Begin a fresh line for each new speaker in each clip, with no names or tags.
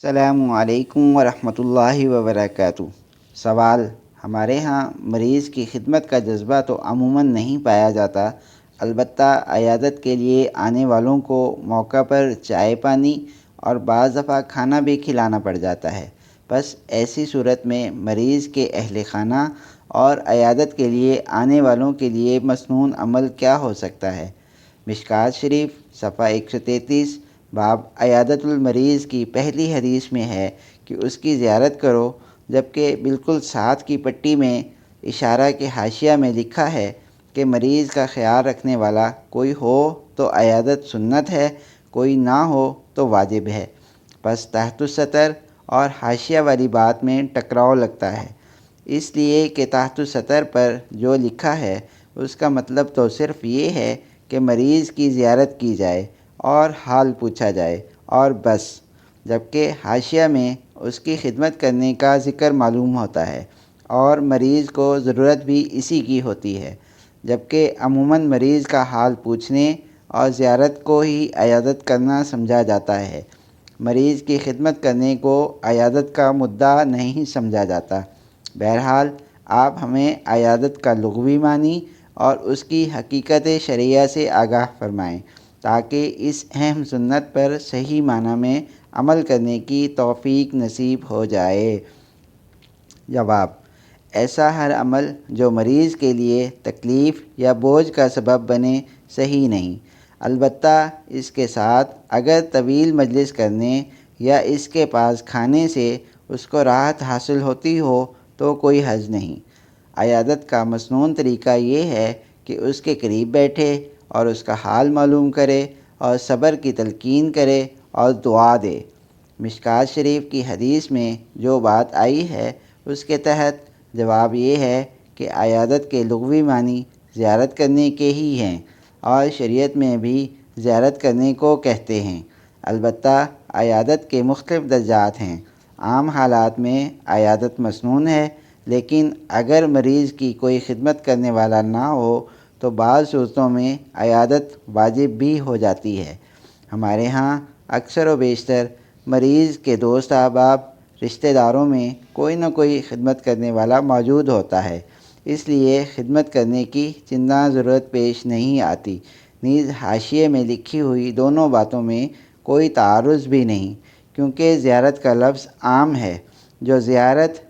السلام علیکم ورحمۃ اللہ وبرکاتہ۔ سوال: ہمارے ہاں مریض کی خدمت کا جذبہ تو عموماً نہیں پایا جاتا، البتہ عیادت کے لیے آنے والوں کو موقع پر چائے پانی اور بعض دفعہ کھانا بھی کھلانا پڑ جاتا ہے۔ بس ایسی صورت میں مریض کے اہل خانہ اور عیادت کے لیے آنے والوں کے لیے مسنون عمل کیا ہو سکتا ہے؟ مشکوٰۃ شریف صفحہ 133 باب عیادت المریض کی پہلی حدیث میں ہے کہ اس کی زیارت کرو، جبکہ بالکل ساتھ کی پٹی میں اشارہ کے حاشیہ میں لکھا ہے کہ مریض کا خیال رکھنے والا کوئی ہو تو عیادت سنت ہے، کوئی نہ ہو تو واجب ہے۔ پس تحت السطر اور حاشیہ والی بات میں ٹکراؤ لگتا ہے، اس لیے کہ تحت السطر پر جو لکھا ہے اس کا مطلب تو صرف یہ ہے کہ مریض کی زیارت کی جائے اور حال پوچھا جائے اور بس، جبکہ حاشیہ میں اس کی خدمت کرنے کا ذکر معلوم ہوتا ہے اور مریض کو ضرورت بھی اسی کی ہوتی ہے، جبکہ عموماً مریض کا حال پوچھنے اور زیارت کو ہی عیادت کرنا سمجھا جاتا ہے۔ مریض کی خدمت کرنے کو عیادت کا مدعا نہیں سمجھا جاتا۔ بہرحال آپ ہمیں عیادت کا لغوی معنی اور اس کی حقیقت شرعیہ سے آگاہ فرمائیں تاکہ اس اہم سنت پر صحیح معنی میں عمل کرنے کی توفیق نصیب ہو جائے۔ جواب: ایسا ہر عمل جو مریض کے لیے تکلیف یا بوجھ کا سبب بنے صحیح نہیں، البتہ اس کے ساتھ اگر طویل مجلس کرنے یا اس کے پاس کھانے سے اس کو راحت حاصل ہوتی ہو تو کوئی حرج نہیں۔ عیادت کا مسنون طریقہ یہ ہے کہ اس کے قریب بیٹھے اور اس کا حال معلوم کرے اور صبر کی تلقین کرے اور دعا دے۔ مشکوٰۃ شریف کی حدیث میں جو بات آئی ہے اس کے تحت جواب یہ ہے کہ عیادت کے لغوی معنی زیارت کرنے کے ہی ہیں اور شریعت میں بھی زیارت کرنے کو کہتے ہیں، البتہ عیادت کے مختلف درجات ہیں۔ عام حالات میں عیادت مسنون ہے، لیکن اگر مریض کی کوئی خدمت کرنے والا نہ ہو تو بعض صورتوں میں عیادت واجب بھی ہو جاتی ہے۔ ہمارے ہاں اکثر و بیشتر مریض کے دوست احباب، رشتہ داروں میں کوئی نہ کوئی خدمت کرنے والا موجود ہوتا ہے، اس لیے خدمت کرنے کی چنداں ضرورت پیش نہیں آتی۔ نیز حاشیے میں لکھی ہوئی دونوں باتوں میں کوئی تعارض بھی نہیں، کیونکہ زیارت کا لفظ عام ہے جو زیارت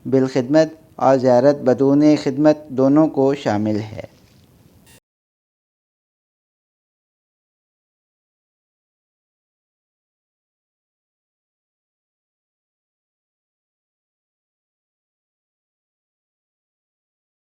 بالخدمت اور زیارت بدون خدمت دونوں کو شامل ہے۔